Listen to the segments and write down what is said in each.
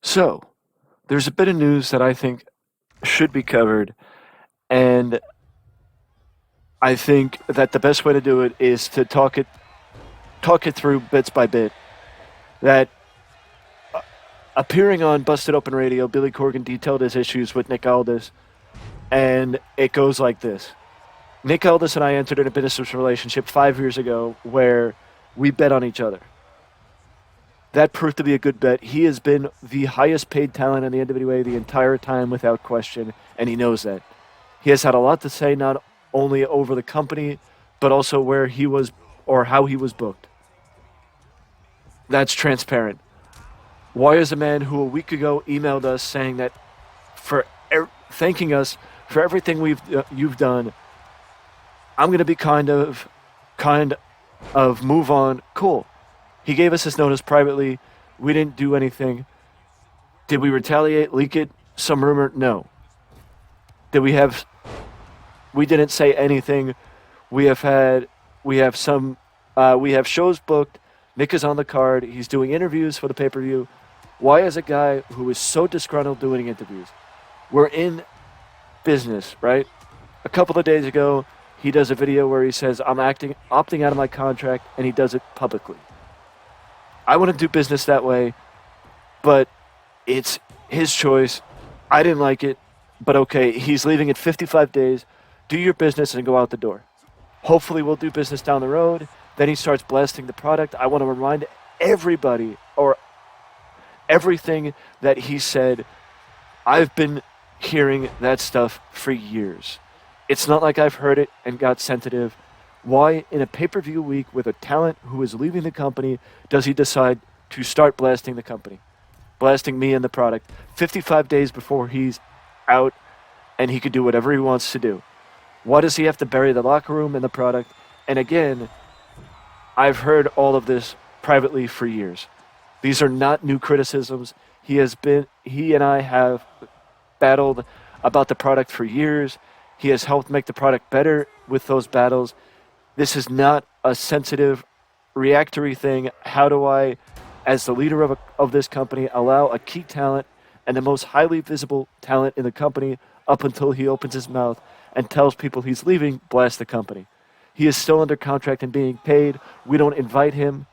So, there's a bit of news that I think should be covered, and I think that the best way to do it is to talk it through bits by bit. That appearing on Busted Open Radio, Billy Corgan detailed his issues with Nick Aldis, and it goes like this. Nick Aldis and I entered in a business relationship 5 years ago where we bet on each other. That proved to be a good bet. He has been the highest paid talent in the NWA the entire time without question, and he knows that. He has had a lot to say not only over the company, but also where he was or how he was booked. That's transparent. Why is a man who a week ago emailed us saying that thanking us for everything you've done, I'm going to be kind of move on. Cool. He gave us his notice privately. We didn't do anything. Did we retaliate, leak it? Some rumor? No. Did we have? We didn't say anything. We have shows booked. Nick is on the card. He's doing interviews for the pay-per-view. Why is a guy who is so disgruntled doing interviews? We're in business, right? A couple of days ago, he does a video where he says, I'm opting out of my contract, and he does it publicly. I want to do business that way, but it's his choice. I didn't like it, but okay, he's leaving in 55 days. Do your business and go out the door. Hopefully we'll do business down the road. Then he starts blasting the product. I want to remind everybody or everything that he said. I've been hearing that stuff for years. It's not like I've heard it and got sensitive. Why, in a pay-per-view week with a talent who is leaving the company, does he decide to start blasting the company? Blasting me and the product 55 days before he's out and he could do whatever he wants to do. Why does he have to bury the locker room and the product? And again, I've heard all of this privately for years. These are not new criticisms. He and I have battled about the product for years. He has helped make the product better with those battles. This is not a sensitive, reactory thing. How do I, as the leader of this company, allow a key talent and the most highly visible talent in the company up until he opens his mouth and tells people he's leaving, blast the company? He is still under contract and being paid. We don't invite him.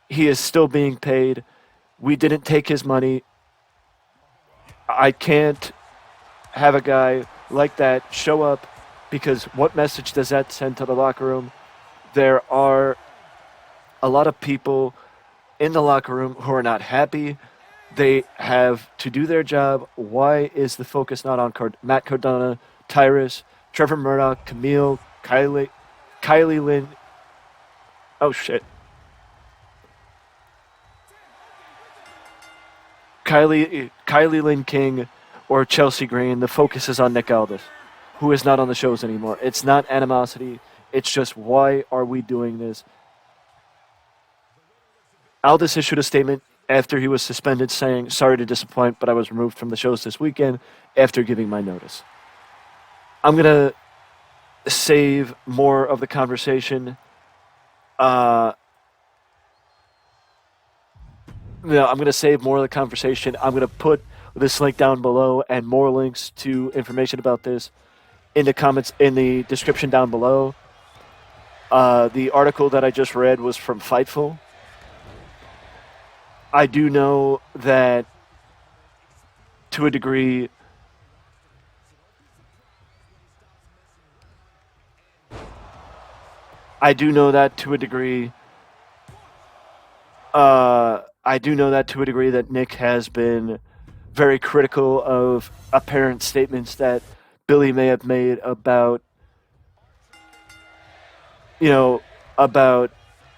He is still being paid. We didn't take his money. I can't have a guy like that show up, because what message does that send to the locker room? There are a lot of people in the locker room who are not happy. They have to do their job. Why is the focus not on Matt Cardona, Tyrus, Trevor Murdoch, Camille, Kylie Lynn? Oh, shit. Kylie Lynn King or Chelsea Green. The focus is on Nick Aldis, who is not on the shows anymore. It's not animosity. It's just, why are we doing this? Aldis issued a statement after he was suspended saying, sorry to disappoint, but I was removed from the shows this weekend after giving my notice. I'm going to save more of the conversation. I'm going to save more of the conversation. I'm going to put this link down below and more links to information about this in the comments, in the description down below. The article that I just read was from Fightful. I do know that to a degree, that Nick has been very critical of apparent statements that Billy may have made about the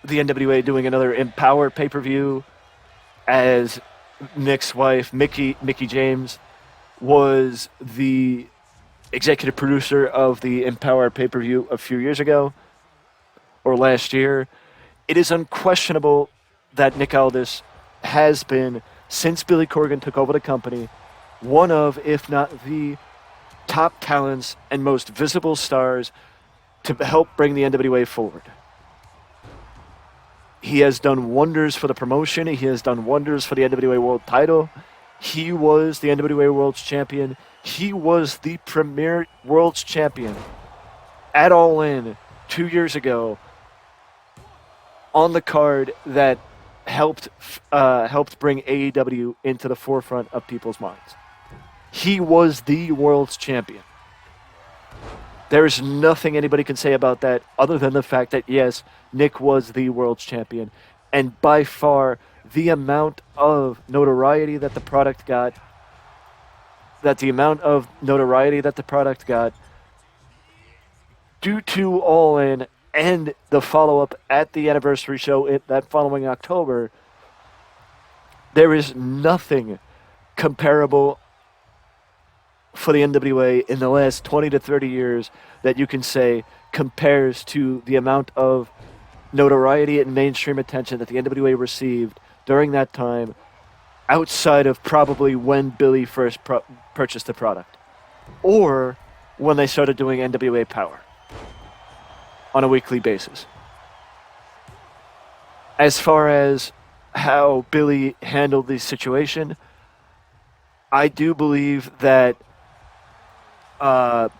NWA doing another Empower pay-per-view, as Nick's wife, Mickey James, was the executive producer of the Empower pay-per-view a few years ago, or last year. It is unquestionable that Nick Aldis has been, since Billy Corgan took over the company, one of, if not the top talents and most visible stars to help bring the NWA forward. He has done wonders for the promotion. He has done wonders for the NWA World title. He was the NWA World's Champion. He was the premier World's Champion at All In 2 years ago on the card that helped bring AEW into the forefront of people's minds. He was the World's Champion. There's nothing anybody can say about that other than the fact that, yes, Nick was the World's Champion. And by far, the amount of notoriety that the product got, due to All In and the follow-up at the anniversary show that following October, there is nothing comparable for the NWA in the last 20 to 30 years that you can say compares to the amount of notoriety and mainstream attention that the NWA received during that time, outside of probably when Billy first purchased the product, or when they started doing NWA Power on a weekly basis. As far as how Billy handled the situation, I do believe that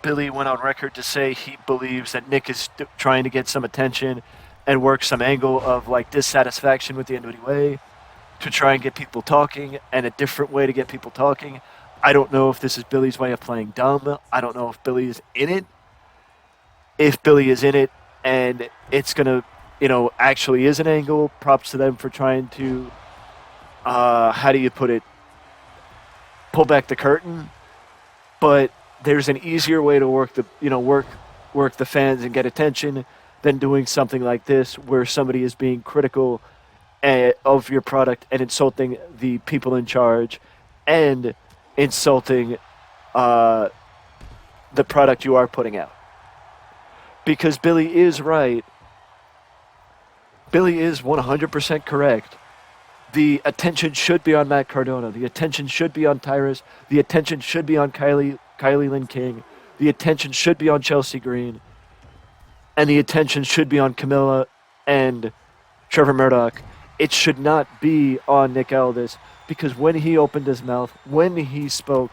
Billy went on record to say he believes that Nick is trying to get some attention and work some angle of like dissatisfaction with the NWA to try and get people talking, and a different way to get people talking. I don't know if this is Billy's way of playing dumb. I don't know if Billy is in it. If Billy is in it and it's going to, actually is an angle, props to them for trying to, how do you put it, pull back the curtain. But there's an easier way to work the fans and get attention than doing something like this where somebody is being critical of your product and insulting the people in charge and insulting the product you are putting out. Because Billy is right. Billy is 100% correct. The attention should be on Matt Cardona. The attention should be on Tyrus. The attention should be on Kylie Lynn King. The attention should be on Chelsea Green. And the attention should be on Camilla and Trevor Murdoch. It should not be on Nick Aldis, because when he opened his mouth, when he spoke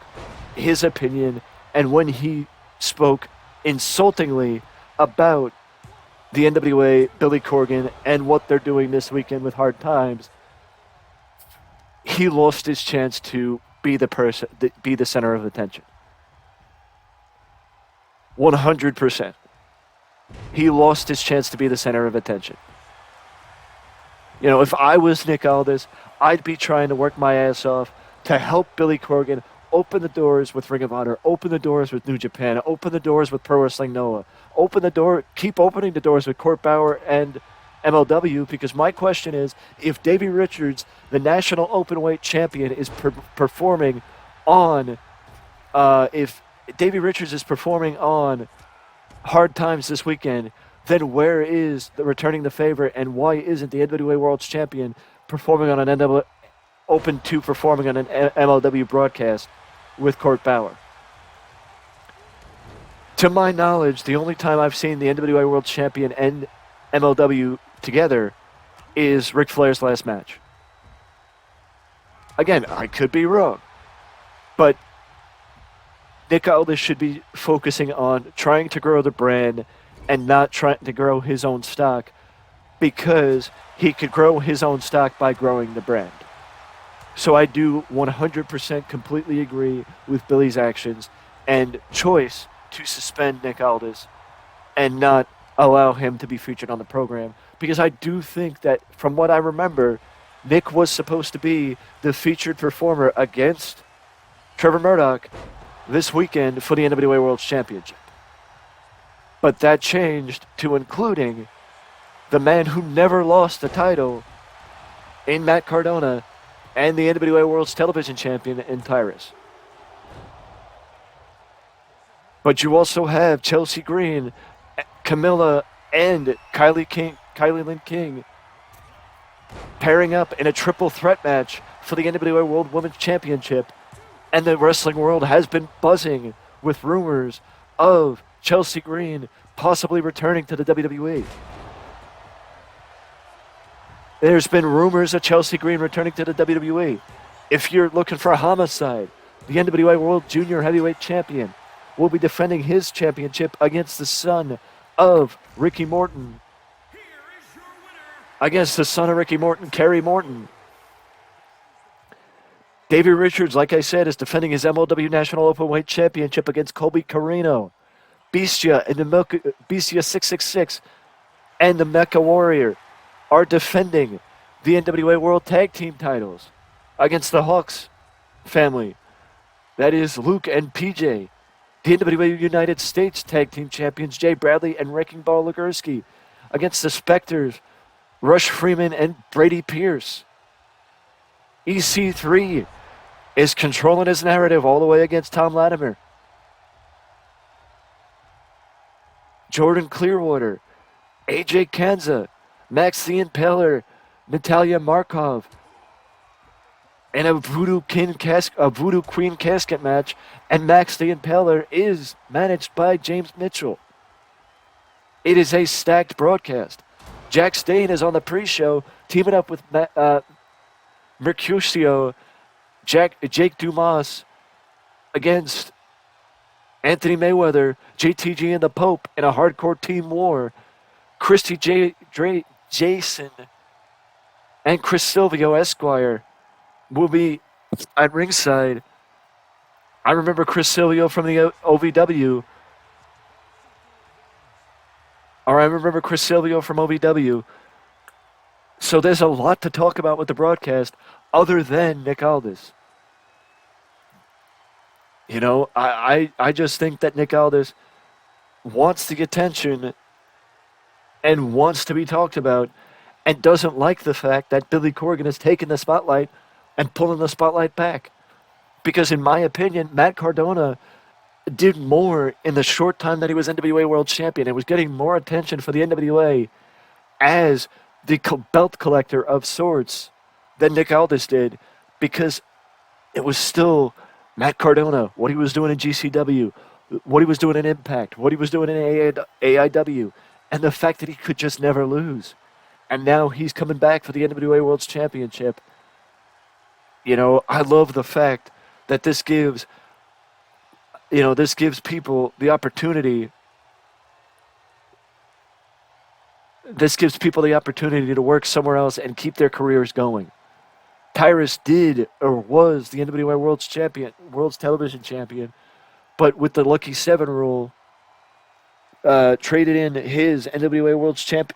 his opinion, and when he spoke insultingly about the NWA, Billy Corgan, and what they're doing this weekend with Hard Times, he lost his chance to be the center of attention. 100%. He lost his chance to be the center of attention. If I was Nick Aldis, I'd be trying to work my ass off to help Billy Corgan open the doors with Ring of Honor, open the doors with New Japan, open the doors with Pro Wrestling Noah, keep opening the doors with Court Bauer and MLW, because my question is, if Davey Richards, the national openweight champion, is performing on Hard Times this weekend, then where is the returning the favor, and why isn't the NWA World's Champion performing on an MLW broadcast with Court Bauer? To my knowledge, the only time I've seen the NWA World Champion and MLW together is Ric Flair's last match. Again, I could be wrong, but Nick Aldis should be focusing on trying to grow the brand and not trying to grow his own stock, because he could grow his own stock by growing the brand. So I do 100% completely agree with Billy's actions and choice to suspend Nick Aldis and not allow him to be featured on the program, because I do think that, from what I remember, Nick was supposed to be the featured performer against Trevor Murdoch this weekend for the NWA World Championship. But that changed to including the man who never lost the title in Matt Cardona and the NWA World's Television Champion in Tyrus. But you also have Chelsea Green, Camilla, and Kylie Lynn King pairing up in a triple threat match for the NWA World Women's Championship. And the wrestling world has been buzzing with rumors of Chelsea Green possibly returning to the WWE. There's been rumors of Chelsea Green returning to the WWE. If you're looking for a homicide, the NWA World Junior Heavyweight Champion will be defending his championship against the son of Ricky Morton. Against the son of Ricky Morton, Kerry Morton. Davey Richards, like I said, is defending his MLW National Openweight Championship against Colby Carino. Bestia and Bestia 666 and the Mecha Warrior are defending the NWA World Tag Team titles against the Hawks family. That is Luke and PJ. The NWA United States Tag Team Champions Jay Bradley and Wrecking Ball Ligursky against the Spectres, Rush Freeman and Brady Pierce. EC3 is controlling his narrative all the way against Tom Latimer. Jordan Clearwater, AJ Kanza, Max the Impaler, Natalia Markov, and a Voodoo Queen casket match, and Max the Impaler is managed by James Mitchell. It is a stacked broadcast. Jack Stain is on the pre-show, teaming up with Mercutio, Jake Dumas against Anthony Mayweather, JTG and the Pope in a hardcore team war. Christy Jason and Chris Silvio Esquire will be at ringside. I remember Chris Silvio from the OVW. Or I remember Chris Silvio from OVW. So there's a lot to talk about with the broadcast other than Nick Aldis. You know, I just think that Nick Aldis wants the attention and wants to be talked about and doesn't like the fact that Billy Corgan has taken the spotlight and pulling the spotlight back. Because in my opinion, Matt Cardona did more in the short time that he was NWA World Champion and was getting more attention for the NWA as the belt collector of sorts than Nick Aldis did, because it was still Matt Cardona, what he was doing in GCW, what he was doing in Impact, what he was doing in AIW, and the fact that he could just never lose. And now he's coming back for the NWA World Championship. You know, I love the fact that this gives people the opportunity. This gives people the opportunity to work somewhere else and keep their careers going. Tyrus did or was the NWA World's Television Champion, but with the Lucky 7 rule, traded in his NWA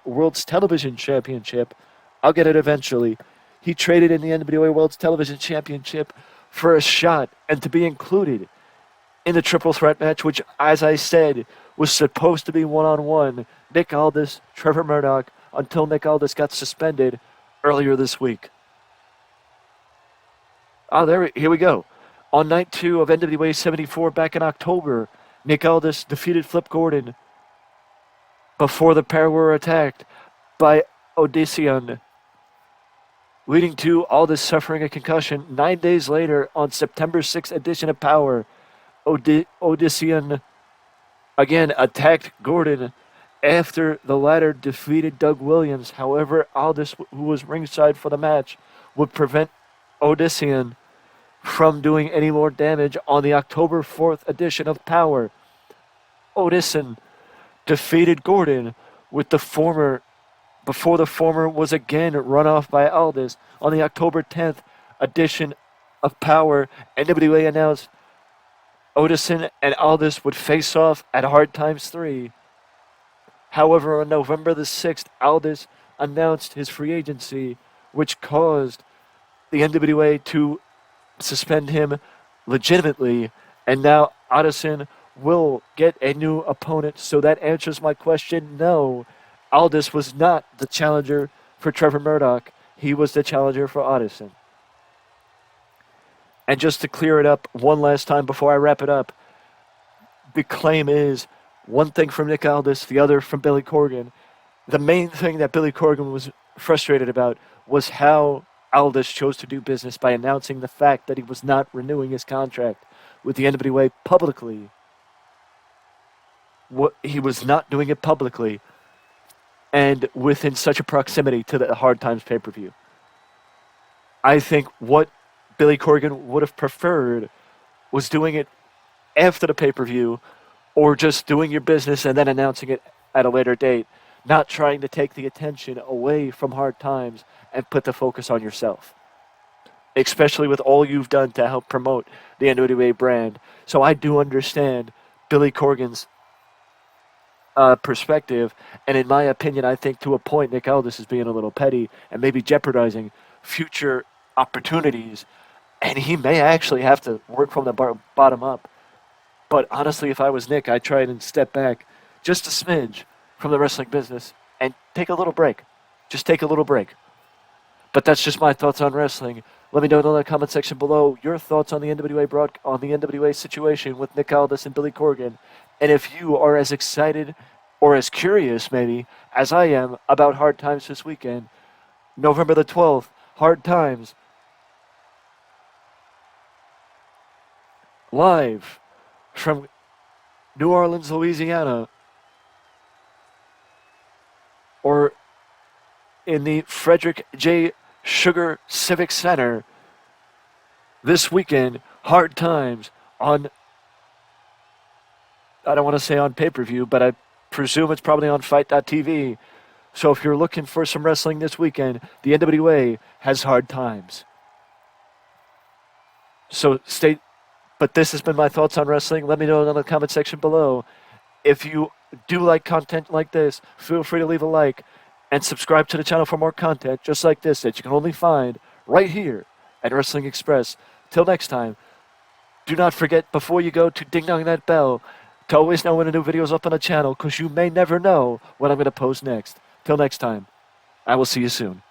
World's Television Championship. I'll get it eventually. He traded in the NWA World's Television Championship for a shot and to be included in the triple threat match, which, as I said, was supposed to be one-on-one. Nick Aldis, Trevor Murdoch, until Nick Aldis got suspended earlier this week. Here we go. On night 2 of NWA 74 back in October, Nick Aldis defeated Flip Gordon before the pair were attacked by Odyssean, leading to Aldis suffering a concussion. 9 days later, on September 6th edition of Power, Odyssean again attacked Gordon after the latter defeated Doug Williams. However, Aldis, who was ringside for the match, would prevent Odyssean from doing any more damage. On the October 4th edition of Power, Odyssean defeated Gordon with before the former was again run off by Aldis. On the October 10th edition of Power, NWA announced Odyssean and Aldis would face off at Hard Times 3. However, on November the 6th, Aldis announced his free agency, which caused the NWA to suspend him legitimately, and now Odyssean will get a new opponent. So that answers my question. No, Aldis was not the challenger for Trevor Murdoch. He was the challenger for Odyssean. And just to clear it up one last time before I wrap it up, the claim is one thing from Nick Aldis, the other from Billy Corgan. The main thing that Billy Corgan was frustrated about was how Aldis chose to do business by announcing the fact that he was not renewing his contract with the NWA publicly. He was not doing it publicly and within such a proximity to the Hard Times pay-per-view. I think what Billy Corgan would have preferred was doing it after the pay-per-view or just doing your business and then announcing it at a later date, not trying to take the attention away from hard times and put the focus on yourself, especially with all you've done to help promote the NWA brand. So I do understand Billy Corgan's perspective, and in my opinion, I think to a point, Nick Aldis is being a little petty and maybe jeopardizing future opportunities, and he may actually have to work from the bottom up. But honestly, if I was Nick, I'd try and step back just a smidge from the wrestling business and take a little break. Just take a little break. But that's just my thoughts on wrestling. Let me know in the comment section below your thoughts on the NWA situation with Nick Aldis and Billy Corgan, and if you are as excited or as curious maybe as I am about Hard Times this weekend, November the 12th, Hard Times, live from New Orleans, Louisiana, or in the Frederick J. Sugar Civic Center this weekend. Hard Times on, I don't want to say on pay-per-view, but I presume it's probably on Fight.tv. So if you're looking for some wrestling this weekend, the NWA has Hard Times. So stay. But this has been my thoughts on wrestling. Let me know in the comment section below. If you do like content like this, feel free to leave a like and subscribe to the channel for more content just like this that you can only find right here at Wrestling Express. Till next time, do not forget before you go to ding dong that bell to always know when a new video is up on the channel, because you may never know what I'm going to post next. Till next time, I will see you soon.